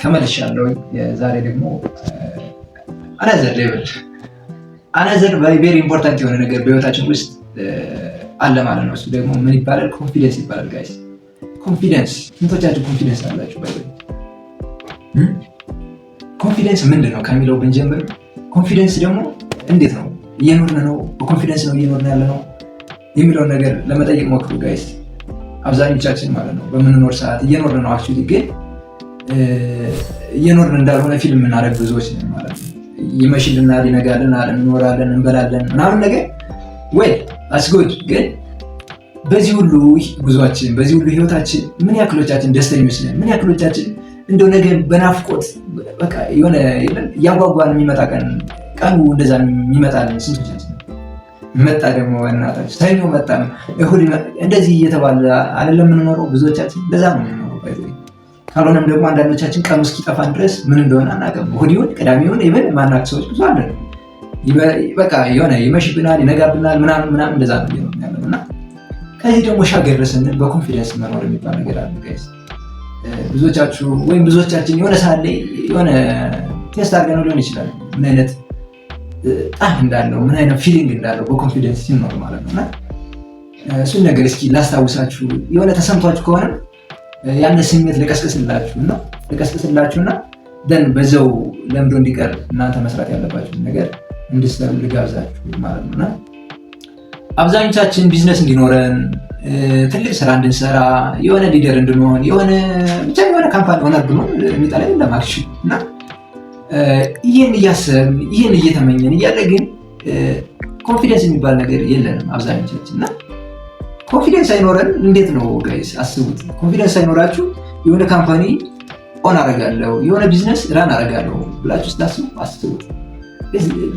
ተመልሻለሁ። ዛሬ ደግሞ አናዘር ቬሪ ኢምፖርታንት የሆነ ነገር በህይወታችን ውስጥ አለ ማለት ነው። እሱ ደግሞ ምን ይባላል? ኮንፊደንስ ይባላል። ጋይስ ኮንፊደንስ፣ ስንቶቻችሁ ኮንፊደንስ አላችሁ? ኮንፊደንስ ምንድን ነው ከሚለው ብንጀምር፣ ኮንፊደንስ ደግሞ እንዴት ነው እየኖርን ነው? በኮንፊደንስ ነው እየኖርን ያለ ነው የሚለውን ነገር ለመጠየቅ ሞክሩ ጋይስ። አብዛኞቻችን ማለት ነው በምንኖር ሰዓት እየኖርን ነው፣ አክቹዋሊ ግን እየኖርን እንዳልሆነ ፊልም የምናደርግ ብዙዎች ነን ማለት ነው። ይመሽልናል፣ ይነጋልናል፣ እንኖራለን፣ እንበላለን ምናምን ነገር ወይ አስጎድ። ግን በዚህ ሁሉ ጉዟችን፣ በዚህ ሁሉ ህይወታችን ምን ያክሎቻችን ደስተኞች ነን? ምን ያክሎቻችን እንደው ነገር በናፍቆት በቃ የሆነ እያጓጓን የሚመጣ ቀኑ እንደዛ የሚመጣልን ስንቶቻችን? መጣ ደግሞ እናታችን ሰኞ መጣ ነው እሁድ እንደዚህ እየተባለ አይደለም የምንኖረው። ብዙዎቻችን እንደዛ ነው የምንኖረው። ካልሆነም ደግሞ አንዳንዶቻችን ቀኑ እስኪጠፋን ድረስ ምን እንደሆነ አናውቅም። እሁድ ይሁን ቅዳሜ ይሁን ኢቨን ማናውቅ ሰዎች ብዙ አለን። በቃ የሆነ ይመሽብናል፣ ይነጋብናል ምናምን እንደዛ ነው ያለው እና ከዚህ ደግሞ ሻገር ስንል በኮንፊደንስ መኖር የሚባል ነገር አለ ጋይስ። ብዙዎቻችሁ ወይም ብዙዎቻችን የሆነ ሰዓት ላይ የሆነ ቴስት አድርገነው ሊሆን ይችላል ምን አይነት ጣም እንዳለው ምን አይነት ፊሊንግ እንዳለው በኮንፊደንስ ሲኖር ማለት ነው። እና እሱን ነገር እስኪ ላስታውሳችሁ፣ የሆነ ተሰምቷችሁ ከሆነ ያን ስሜት ልቀስቅስላችሁና ደን በዛው ለምዶ እንዲቀር እናንተ መስራት ያለባችሁ ነገር እንድትሰሩ ልጋብዛችሁ ማለት ነው። እና አብዛኞቻችን ቢዝነስ እንዲኖረን፣ ትልቅ ስራ እንድንሰራ፣ የሆነ ሊደር እንድንሆን፣ የሆነ ካምፓኒ ሆነር ብሎ የሚጠላ የለም አክቹዋሊ። እና ይህን እያሰብን ይህን እየተመኘን እያለ ግን ኮንፊደንስ የሚባል ነገር የለንም አብዛኞቻችን። እና ኮንፊደንስ አይኖረን እንዴት ነው ጋይስ? አስቡት። ኮንፊደንስ አይኖራችሁ የሆነ ካምፓኒ ኦን አረጋለሁ፣ የሆነ ቢዝነስ ራን አረጋለሁ ብላችሁ ስታስቡ አስቡት።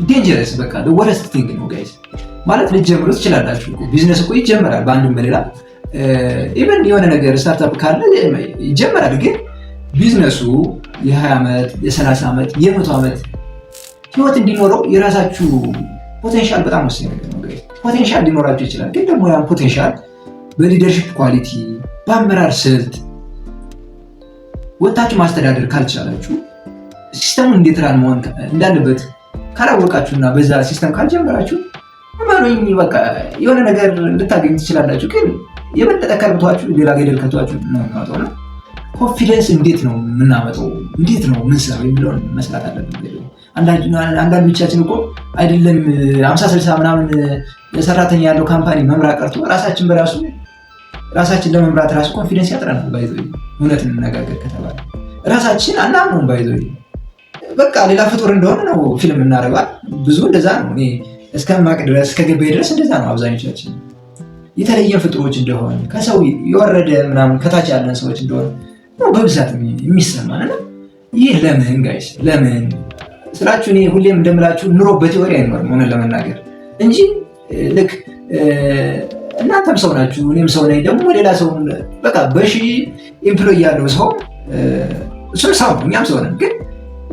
ዴንጀረስ በቃ ወረስት ቲንግ ነው ጋይስ። ማለት ልትጀምሩ ትችላላችሁ። ቢዝነስ እኮ ይጀመራል በአንድም በሌላ ኢቨን የሆነ ነገር ስታርታፕ ካለ ይጀመራል። ግን ቢዝነሱ የ20 ዓመት የ30 ዓመት የ100 ዓመት ህይወት እንዲኖረው የራሳችሁ ፖቴንሻል በጣም ወሳኝ ነገር ነው ጋይስ። ፖቴንሻል ሊኖራችሁ ይችላል። ግን ደግሞ ያን ፖቴንሻል በሊደርሺፕ ኳሊቲ፣ በአመራር ስልት ወጣችሁ ማስተዳደር ካልቻላችሁ፣ ሲስተሙን እንዴት ራን መሆን እንዳለበት ካላወቃችሁና በዛ ሲስተም ካልጀመራችሁ እመኑኝ በቃ የሆነ ነገር ልታገኙ ትችላላችሁ። ግን የበለጠ ከርብቷችሁ ሌላ ገደል ከቷችሁ ነው የሚያወጣው። ነው ኮንፊደንስ እንዴት ነው የምናመጣው? እንዴት ነው የምንሰራው የሚለውን መስራት አለብን። አንዳንዶቻችን እኮ አይደለም 50-60 ምናምን ሰራተኛ ያለው ካምፓኒ መምራት ቀርቶ ራሳችን ለመምራት ራሱ ኮንፊደንስ ያጥረናል። ባይዞ እውነት እንነጋገር ከተባለ ራሳችን አናምነውም። ባይዞ በቃ ሌላ ፍጡር እንደሆነ ነው ፊልም እናደርጋል። ብዙ እንደዛ ነው። እኔ እስከማቅ ድረስ እስከገባኝ ድረስ እንደዛ ነው። አብዛኞቻችን የተለየ ፍጡሮች እንደሆነ ከሰው የወረደ ምናምን ከታች ያለን ሰዎች እንደሆነ ነው በብዛት የሚሰማን። እና ይህ ለምን ጋይስ ለምን ስላችሁ እኔ ሁሌም እንደምላችሁ ኑሮ በቲዎሪ አይኖርም ሆነ ለመናገር እንጂ ልክ እናንተም ሰው ናችሁ፣ እኔም ሰው ነኝ። ደግሞ ሌላ ሰው በቃ በሺ ኤምፕሎይ ያለው ሰው እሱም ሰው ነው፣ እኛም ሰው ነን። ግን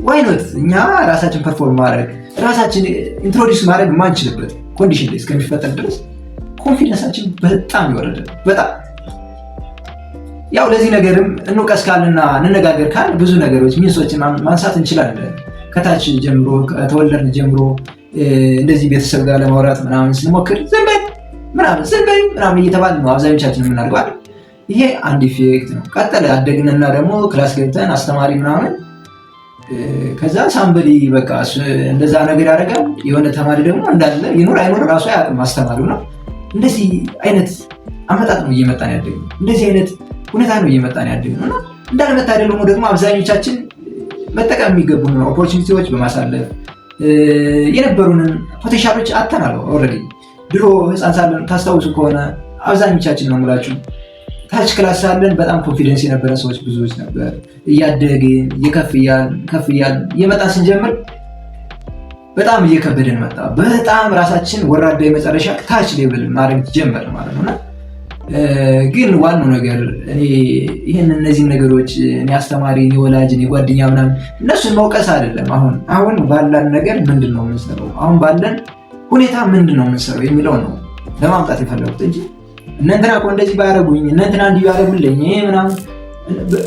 ዋይኖት እኛ ራሳችን ፐርፎርም ማድረግ ራሳችን ኢንትሮዲውስ ማድረግ ማንችልበት ኮንዲሽን ላይ እስከሚፈጠር ድረስ ኮንፊደንሳችን በጣም ይወረደ። በጣም ያው ለዚህ ነገርም እንውቀስ ካልና እንነጋገር ካል ብዙ ነገሮች ሚንሶችን ማንሳት እንችላለን። ከታች ጀምሮ ከተወለድን ጀምሮ እንደዚህ ቤተሰብ ጋር ለማውራት ምናምን ስንሞክር ዝም በይ ምናምን እየተባለ ነው አብዛኞቻችን የምናደርገው። ይሄ አንድ ኢፌክት ነው። ቀጠለ አደግንና ደግሞ ክላስ ገብተን አስተማሪ ምናምን ከዛ ሳምበሊ በቃ እንደዛ ነገር ያደርጋል። የሆነ ተማሪ ደግሞ እንዳለ ይኖር አይኖር ራሱ አያውቅም አስተማሪው ነው። እንደዚህ አይነት አመጣጥ ነው እየመጣን ያደግነው። እንደዚህ አይነት ሁኔታ ነው እየመጣን ያደግነው። እና እንዳለመታደል ደግሞ አብዛኞቻችን መጠቀም የሚገቡን ኦፖርቹኒቲዎች በማሳለፍ የነበሩንን ፖቴንሻሎች አጥተናል ኦልሬዲ። ድሮ ህፃን ሳለን ታስታውሱ ከሆነ አብዛኞቻችን ነው የምላችሁ ታች ክላስ ሳለን በጣም ኮንፊደንስ የነበረን ሰዎች ብዙዎች ነበር። እያደግን ከፍ እያልን እየመጣን ስንጀምር በጣም እየከበደን መጣ። በጣም ራሳችን ወራዳ የመጨረሻ ታች ሌቭል ማድረግ ጀመር ማለት ነው። ግን ዋናው ነገር እኔ እነዚህን ነገሮች እኔ አስተማሪ፣ እኔ ወላጅ፣ እኔ ጓደኛ ምናምን እነሱን መውቀስ አይደለም። አሁን ባለን ነገር ምንድን ነው የምንሰራው፣ አሁን ባለን ሁኔታ ምንድን ነው የምንሰራው የሚለው ነው ለማምጣት የፈለጉት እንጂ እነንትና እኮ እንደዚህ ባያደርጉኝ እነንትና እንዲህ ባያደርጉልኝ ምናምን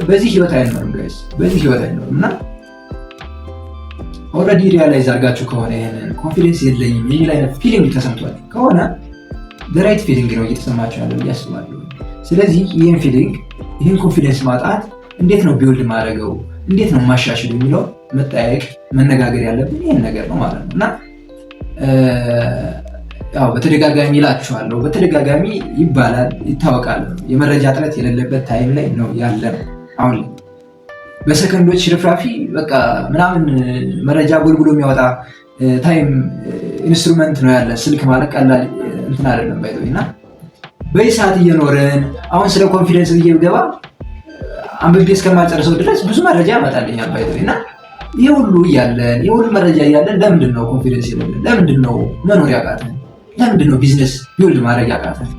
በዚህ ህይወት አይኖርም ጋይስ፣ በዚህ ህይወት አይኖርም። እና ኦልሬዲ ሪያላይዝ አድርጋችሁ ከሆነ ይሄንን ኮንፊደንስ የለኝም የሚል አይነት ፊሊንግ ተሰምቷል ከሆነ ራይት ፊሊንግ ነው እየተሰማችሁ ያለው ብዬ አስባለሁ። ስለዚህ ይህን ፊሊንግ ይህን ኮንፊደንስ ማጣት እንዴት ነው ቢውልድ ማድረገው፣ እንዴት ነው ማሻሽል የሚለው መጠያየቅ መነጋገር ያለብን ይህን ነገር ነው ማለት ነው። እና ያው በተደጋጋሚ ይላችኋለሁ፣ በተደጋጋሚ ይባላል ይታወቃል። የመረጃ እጥረት የሌለበት ታይም ላይ ነው ያለ ነው። አሁን በሰከንዶች ሽርፍራፊ በቃ ምናምን መረጃ ጎልጉሎ የሚያወጣ ታይም ኢንስትሩመንት ነው ያለ። ስልክ ማለት ቀላል እንትን አይደለም ባይዘው። እና በዚህ ሰዓት እየኖረን አሁን ስለ ኮንፊደንስ ብዬ ብገባ አንብቤ እስከማልጨርሰው ድረስ ብዙ መረጃ ያመጣልኛል ባይዘው። እና ይህ ሁሉ እያለን ይህ ሁሉ መረጃ እያለን ለምንድን ነው ኮንፊደንስ የሌለን? ለምንድን ነው መኖር ያቃተን? ለምንድን ነው ቢዝነስ ቢውልድ ማድረግ ያቃተን?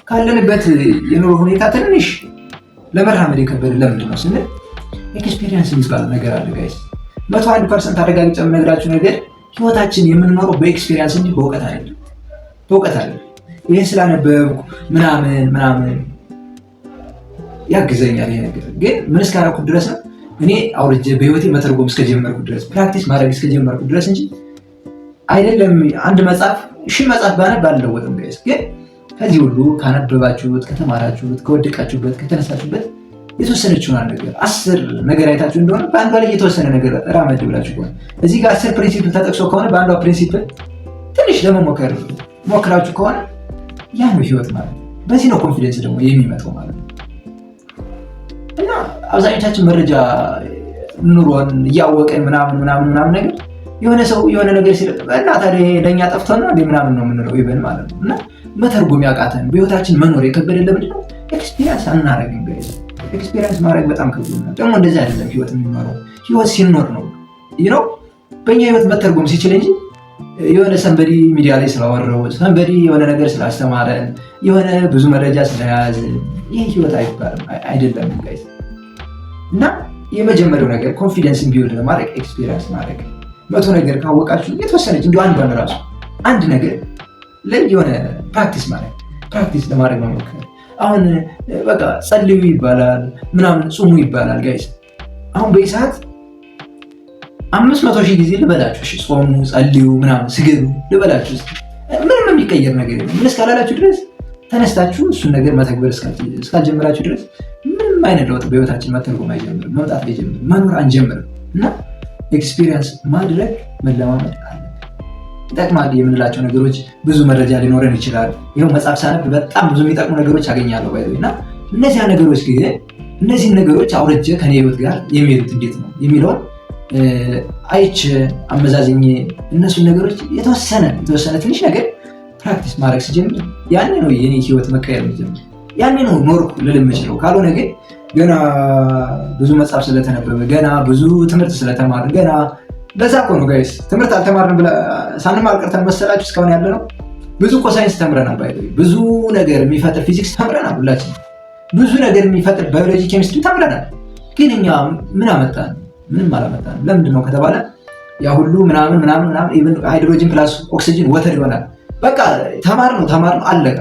ካለንበት የኑሮ ሁኔታ ትንሽ ለመራመድ የከበደ ለምንድን ነው ስንል ኤክስፔሪንስ የሚባል ነገር አለ ጋይስ። 101% አረጋግጬ የምነግራችሁ ነገር ህይወታችን የምንኖረው በኤክስፔሪንስ እንጂ በእውቀት አይደለም። በእውቀት አይደለም። ይሄ ስላነበብኩ ምናምን ያግዘኛል። ይሄ ነገር ግን ምን እስካደረኩት ድረስ ነው እኔ አውርጄ በህይወቴ መተርጎም እስከጀመርኩ ድረስ ፕራክቲስ ማድረግ እስከጀመርኩ ድረስ እንጂ አይደለም። አንድ መጽሐፍ መጽሐፍ ባነብ አልለወጥም ጋይስ። ግን ከዚህ ሁሉ ካነበባችሁት፣ ከተማራችሁት፣ ከወደቃችሁበት፣ ከተነሳችሁበት የተወሰነችውን ነገር 10 ነገር አይታችሁ እንደሆነ በአንዷ ላይ የተወሰነ ነገር ራመድ ብላችሁ ከሆነ እዚህ ጋር 10 ፕሪንሲፕል ተጠቅሶ ከሆነ በአንዷ ፕሪንሲፕል ትንሽ ለመሞከር ሞክራችሁ ከሆነ ያ ነው ህይወት ማለት ነው። በዚህ ነው ኮንፊደንስ ደግሞ የሚመጣው ማለት ነው። እና አብዛኞቻችን መረጃ ኑሮን እያወቀን ምናምን ነገር የሆነ ሰው የሆነ ነገር ሲል እና ታዲያ ለእኛ ጠፍቶን ነው ምናምን ነው የምንለው ይበል ማለት ነው። እና መተርጎም ያቃተን በህይወታችን መኖር የከበደ ለምንድን ነው? ኤክስፒሪንስ አናረግም ጋይስ። ኤክስፒሪንስ ማድረግ በጣም ከብዶናል። ደግሞ እንደዚህ አይደለም ህይወት የሚኖረው። ህይወት ሲኖር ነው ነው በእኛ ህይወት መተርጎም ሲችል እንጂ የሆነ ሰንበዲ ሚዲያ ላይ ስላወራው ሰንበዲ የሆነ ነገር ስላስተማረን የሆነ ብዙ መረጃ ስለያዘ ይህ ህይወት አይደለም ጋይስ። እና የመጀመሪያው ነገር ኮንፊደንስን ቢውልድ ለማድረግ ኤክስፒሪንስ ማድረግ። 100 ነገር ካወቃችሁ የተወሰነች እንዲሁ አንዷን ራሱ አንድ ነገር ላይ የሆነ ፕራክቲስ ለማድረግ መሞከር። አሁን በቃ ጸልዩ ይባላል ምናምን ጹሙ ይባላል ጋይስ። አሁን በዚህ ሰዓት 500,000 ጊዜ ልበላችሁ ጾሙ፣ ጸልዩ፣ ምናምን ስገዱ ልበላችሁ። ምንም የሚቀየር ነገር የለም። ምን እስካላላችሁ ድረስ ተነስታችሁ እሱን ነገር መተግበር እስካልጀመራችሁ ድረስ ምንም አይነት ለውጥ በህይወታችን መተርጎም አይጀምርም፣ መምጣት አይጀምርም፣ መኖር አንጀምርም። እና ኤክስፒሪየንስ ማድረግ መለማመድ አለ። ይጠቅማል የምንላቸው ነገሮች ብዙ መረጃ ሊኖረን ይችላል። ይኸው መጽሐፍ ሳነብ በጣም ብዙ የሚጠቅሙ ነገሮች አገኛለሁ እና እነዚህን ነገሮች አውርጄ ከኔ ህይወት ጋር የሚሄዱት እንዴት ነው የሚለውን አይቼ አመዛዝኜ እነሱን ነገሮች የተወሰነ ትንሽ ነገር ፕራክቲስ ማድረግ ሲጀምር ያኔ ነው የኔ ህይወት መቀየር የሚጀምር። ያኔ ነው ኖርኩ ልል የምችለው። ካልሆነ ግን ገና ብዙ መጽሐፍ ስለተነበበ ገና ብዙ ትምህርት ስለተማር ገና በዛ እኮ ነው ጋይስ። ትምህርት አልተማርን ሳንማር ቀርተን መሰላችሁ እስካሁን ያለ ነው። ብዙ እኮ ሳይንስ ተምረናል፣ ብዙ ነገር የሚፈጥር ፊዚክስ ተምረናል፣ ሁላችን ብዙ ነገር የሚፈጥር ባዮሎጂ፣ ኬሚስትሪ ተምረናል። ግን እኛ ምን አመጣን? ምንም አላመጣንም። ለምንድን ነው ከተባለ ያ ሁሉ ምናምን ኢቭን ሃይድሮጅን ፕላስ ኦክሲጅን ወተር ይሆናል። በቃ ተማር ነው አለቀ።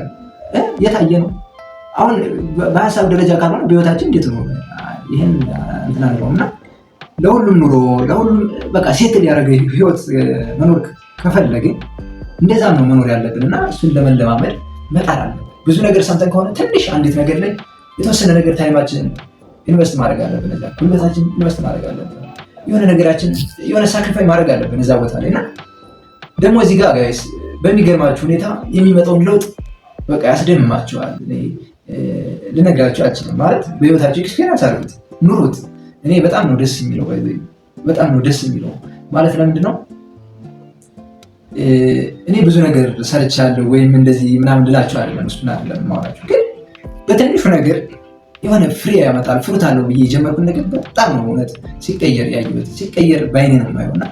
የታየ ነው። አሁን በሀሳብ ደረጃ ካልሆነ በህይወታችን እንዴት ነው ይህን እንትን አለው። እና ለሁሉም ኑሮ ለሁሉም በቃ ሴትል ያደረገ ህይወት መኖር ከፈለግን እንደዛም ነው መኖር ያለብን። እና እሱን ለመለማመድ መጣር አለ። ብዙ ነገር ሰምተን ከሆነ ትንሽ አንዲት ነገር ላይ የተወሰነ ነገር ታይማችንን ኢንቨስት ማድረግ አለብን። እዛ ጉልበታችን ኢንቨስት ማድረግ አለብን። የሆነ ነገራችን የሆነ ሳክሪፋይ ማድረግ አለብን እዛ ቦታ ላይ። እና ደግሞ እዚህ ጋር ጋይስ በሚገርማችሁ ሁኔታ የሚመጣውን ለውጥ በቃ ያስደምማቸዋል። ልነግራችሁ አልችልም። ማለት በህይወታችሁ ኤክስፔሪንስ አድርጉት፣ ኑሩት። እኔ በጣም ነው ደስ የሚለው በጣም ነው ደስ የሚለው። ማለት ለምንድን ነው እኔ ብዙ ነገር ሰርቻለሁ ወይም እንደዚህ ምናምን ልላችሁ አይደለም፣ እሱን አይደለም የማወራችሁ። ግን በትንሹ ነገር የሆነ ፍሬ ያመጣል ፍሩት አለው ብዬ የጀመርኩት ነገር በጣም ነው እውነት ሲቀየር ያየሁት። ሲቀየር በአይኔ ነው የማየው። እና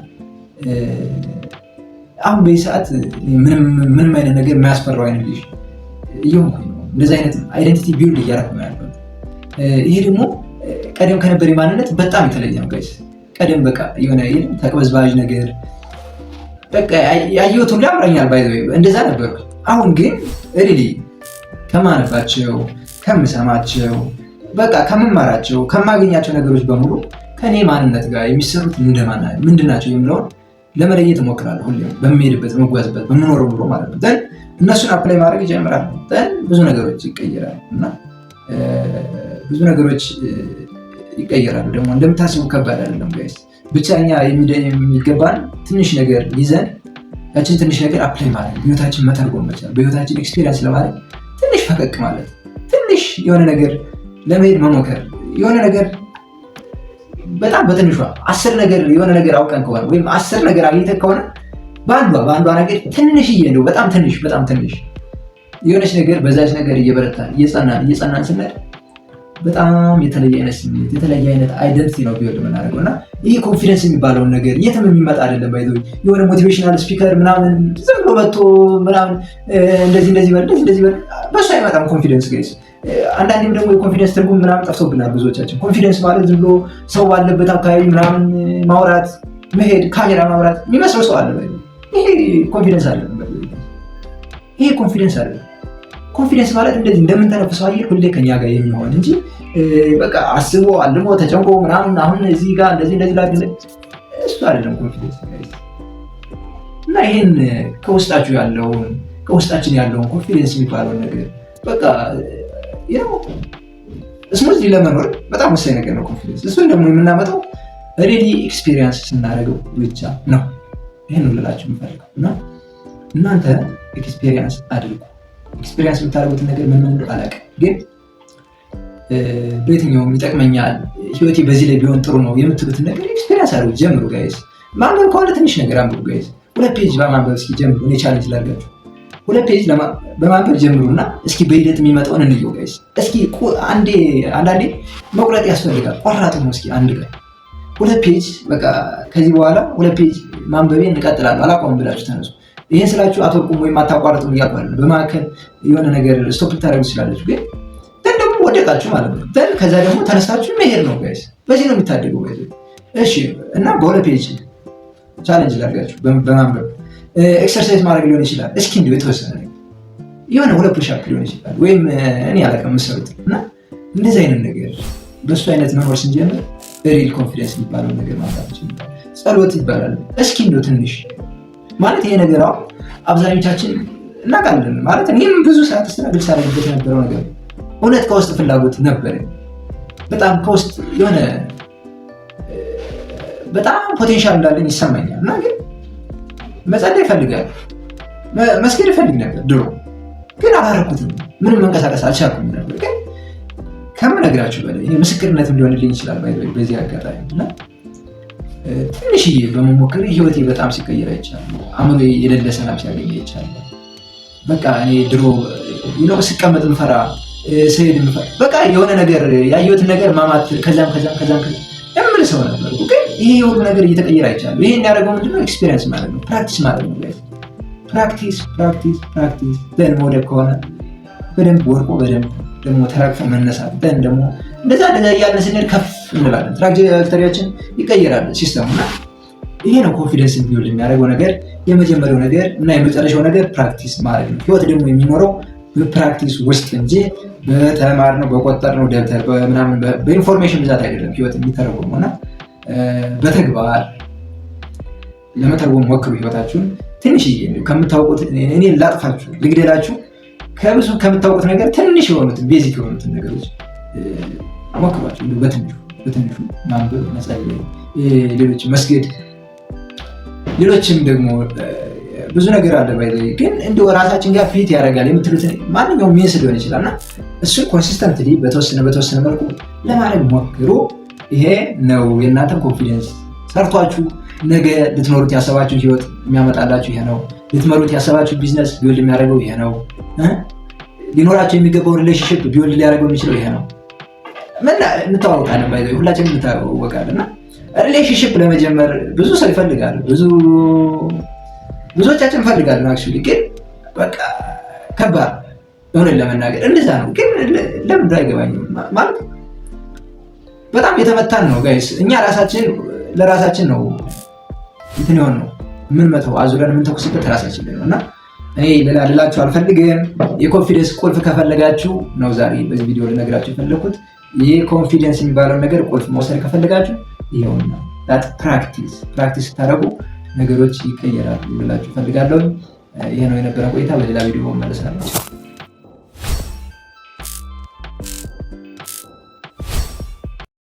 አሁን በዚህ ሰዓት ምንም አይነት ነገር የማያስፈራው አይነት ልጅ እየሆንኩኝ ነው። እንደዚህ አይነት አይደንቲቲ ቢልድ እያደረኩ ነው ያለው። ይሄ ደግሞ ቀደም ከነበረ ማንነት በጣም የተለየ ነው ጋይስ። ቀደም በቃ የሆነ ተቅበዝባዥ ነገር በቃ ያየሁት ሁሉ ያምረኛል እንደዛ ነበርኩ። አሁን ግን ሪሊ ከማነባቸው ከምሰማቸው በቃ ከምማራቸው ከማገኛቸው ነገሮች በሙሉ ከኔ ማንነት ጋር የሚሰሩት ምንድን ናቸው የሚለውን ለመለየት እሞክራለሁ። ሁሌም በሚሄድበት መጓዝበት በምኖረው ኑሮ ማለት ነው። ዘን እነሱን አፕላይ ማድረግ ይጀምራሉ። ዘን ብዙ ነገሮች ይቀየራሉ እና ብዙ ነገሮች ይቀየራሉ። ደግሞ እንደምታስቡ ከባድ አይደለም ጋይስ። ብቻ እኛ የሚገባን ትንሽ ነገር ይዘን ያችን ትንሽ ነገር አፕላይ ማለት ህይወታችን መተርጎም መቻል፣ በህይወታችን ኤክስፔሪንስ ለማድረግ ትንሽ ፈቀቅ ማለት፣ ትንሽ የሆነ ነገር ለመሄድ መሞከር። የሆነ ነገር በጣም በትንሿ 10 ነገር የሆነ ነገር አውቀን ከሆነ ወይም 10 ነገር አግኝተን ከሆነ በአንዷ ነገር ትንሽዬ ነው በጣም ትንሽ የሆነች ነገር በዛች ነገር እየበረታን እየጸናን ስንሄድ በጣም የተለየ አይነት ስሜት የተለየ አይነት አይደንቲቲ ነው ቢወድ የምናደርገው እና ይህ ኮንፊደንስ የሚባለውን ነገር የትም የሚመጣ አይደለም። ባይዘ የሆነ ሞቲቬሽናል ስፒከር ምናምን ዝም ብሎ መጥቶ ምናምን እንደዚህ በል በሱ አይመጣም ኮንፊደንስ ጋይስ። አንዳንዴም ደግሞ የኮንፊደንስ ትርጉም ምናምን ጠፍቶብናል ብዙዎቻችን። ኮንፊደንስ ማለት ዝም ብሎ ሰው ባለበት አካባቢ ምናምን ማውራት መሄድ ካሜራ ማውራት የሚመስለው ሰው አለ። ይሄ ኮንፊደንስ አለ። ይሄ ኮንፊደንስ አለ። ኮንፊደንስ ማለት እንደዚህ እንደምንተነፍሰው አየር ሁሌ ከኛ ጋር የሚሆን እንጂ በቃ አስቦ አልሞ ተጨንቆ ምናምን አሁን እዚህ ጋር እንደዚህ ላድርግ እሱ አይደለም ኮንፊደንስ እና ይሄን ከውስጣችን ያለውን ኮንፊደንስ የሚባለውን ነገር በቃ ስሙዝ ለመኖር በጣም ወሳኝ ነገር ነው ኮንፊደንስ። እሱን ደግሞ የምናመጣው ሪሊ ኤክስፒሪየንስ ስናደርገው ብቻ ነው። ይሄን ልላችሁ የምፈልገው እና እናንተ ኤክስፒሪየንስ አድርጉ። ኤክስፒሪየንስ የምታደርጉትን ነገር ምን እንደሆነ አላውቅም፣ ግን በየትኛውም ይጠቅመኛል ህይወቴ በዚህ ላይ ቢሆን ጥሩ ነው የምትሉትን ነገር ኤክስፒሪየንስ አድርጉ። ጀምሩ ጋይስ። ማንበብ ከሆነ ትንሽ ነገር አንብቡ ጋይስ። 2 ፔጅ በማንበብ እስኪ ጀምሩ። እኔ ቻሌንጅ ላድርጋችሁ። 2 ፔጅ በማንበብ ጀምሩና እስኪ በሂደት የሚመጣውን እንየው ጋይስ። እስኪ አንዳንዴ መቁረጥ ያስፈልጋል። ቆራጥ ነው። እስኪ አንድ ቀን 2 ፔጅ በቃ ከዚህ በኋላ 2 ፔጅ ማንበቤን እንቀጥላለሁ አላቆምም ብላችሁ ተነሱ። ይሄን ስላችሁ አትወርቁም ወይም አታቋርጡም እያልኩ በመካከል የሆነ ነገር ስቶፕ ልታደርጉ ትችላላችሁ፣ ግን ደግሞ ወደቃችሁ ማለት ነው። ከዛ ደግሞ ተነስታችሁ መሄድ ነው ጋይስ። በዚህ ነው የሚታደገው ጋይስ። እሺ እና በ2 ፔጅ ቻሌንጅ ላድርጋችሁ በማንበብ ኤክሰርሳይዝ ማድረግ ሊሆን ይችላል። እስኪ እንዲሁ የተወሰነ የሆነ 2 ፑሽ አፕ ሊሆን ይችላል፣ ወይም እኔ አላውቅም የምትሰሩት እና እንደዚህ አይነት ነገር በእሱ አይነት መኖር ስንጀምር ሪል ኮንፊደንስ የሚባለውን ነገር ማምጣት ይችላል። ጸሎት ይባላል። እስኪ እንዲሁ ትንሽ ማለት ይሄ ነገር አሁን አብዛኞቻችን እናውቃለን ማለት እኔም ብዙ ሰዓት ስትራግል ሳደርግበት የነበረው ነገር እውነት ከውስጥ ፍላጎት ነበር። በጣም ከውስጥ የሆነ በጣም ፖቴንሻል እንዳለኝ ይሰማኛል እና ግን መጸለይ እፈልጋለሁ፣ መስገድ እፈልግ ነበር ድሮ፣ ግን አላረኩትም። ምንም መንቀሳቀስ አልቻልኩም ነበር። ግን ከምነግራችሁ በላይ ይሄ ምስክርነትም ሊሆንልኝ ይችላል በዚህ አጋጣሚ እና ትንሽዬ በመሞከር ህይወቴ በጣም ሲቀየር አይቻለሁ። አእምሮ የሌለ ሰላም ሲያገኝ አይቻለሁ። በቃ እኔ ድሮ ስቀመጥ ምፈራ ስሄድ ምፈራ በቃ የሆነ ነገር ያየሁትን ነገር ማማት ከዛም የምል ሰው ነበር። ግን ይሄ የሁሉ ነገር እየተቀየረ አይቻለሁ። ይሄ የሚያደርገው ምንድነው? ኤክስፒሪየንስ ማለት ነው፣ ፕራክቲስ ማለት ነው። ፕራክቲስ ደን መውደቅ ከሆነ በደንብ ወርቆ በደንብ ደግሞ ተራግፎ መነሳት ደን ደግሞ እንደዛ እያልን ስንሄድ ከፍ እንላለን። ትራጀክተሪያችን ይቀየራል ሲስተሙ እና ይሄ ነው ኮንፊደንስ ቢውልድ የሚያደርገው ነገር። የመጀመሪያው ነገር እና የመጨረሻው ነገር ፕራክቲስ ማድረግ ነው። ህይወት ደግሞ የሚኖረው በፕራክቲስ ውስጥ እንጂ በተማርነው በቆጠርነው ደብተር ምናምን በኢንፎርሜሽን ብዛት አይደለም ህይወት የሚተረጎመው እና በተግባር ለመተርጎም ሞክሩ። ህይወታችሁን ትንሽዬ ከምታውቁት እኔ ላጥፋችሁ ልግደላችሁ ከብዙ ከምታውቁት ነገር ትንሽ የሆኑትን ቤዚክ የሆኑትን ነገሮች ሞክሯቸው። በትንሹ ማንበብ፣ መጸለይ፣ ሌሎች መስገድ፣ ሌሎችም ደግሞ ብዙ ነገር አለ ባይዘይ ግን እንደው ራሳችን ጋር ፊት ያደርጋል የምትሉትን ማንኛውም ሜንስ ሊሆን ይችላል እና እሱን ኮንሲስተንትሊ በተወሰነ መልኩ ለማድረግ ሞክሩ። ይሄ ነው የእናንተን ኮንፊደንስ ሰርቷችሁ ነገ ልትኖሩት ያሰባችሁ ህይወት የሚያመጣላችሁ ይሄ ነው። ልትመሩት ያሰባችሁ ቢዝነስ ቢውልድ የሚያደርገው ይሄ ነው። ሊኖራቸው የሚገባው ሪሌሽንሽፕ ቢውልድ ሊያደርገው የሚችለው ይሄ ነው። እንተዋወቃለን ባይዘይ ሁላችንም እንተዋወቃለን እና ሪሌሽንሽፕ ለመጀመር ብዙ ሰው ይፈልጋል፣ ብዙዎቻችን እንፈልጋለን። አክቹዋሊ ግን በቃ ከባድ እውነት ለመናገር እንደዛ ነው። ግን ለምን አይገባኝም ማለት በጣም የተመታን ነው ጋይስ። እኛ ለራሳችን ነው እንትን ይሆን ነው የምንመተው አዙረን የምንተኩስበት ራሳችን ላይ ነው እና እኔ ሌላ ልላችሁ አልፈልግም። የኮንፊደንስ ቁልፍ ከፈለጋችሁ ነው ዛሬ በዚህ ቪዲዮ ልነግራችሁ የፈለኩት። ይህ ኮንፊደንስ የሚባለውን ነገር ቁልፍ መውሰድ ከፈለጋችሁ ይኸውና ፕራክቲስ ስታደርጉ ነገሮች ይቀየራሉ ብላችሁ ፈልጋለሁ። ይህ ነው የነበረ ቆይታ። በሌላ ቪዲዮ መለሳለሁ።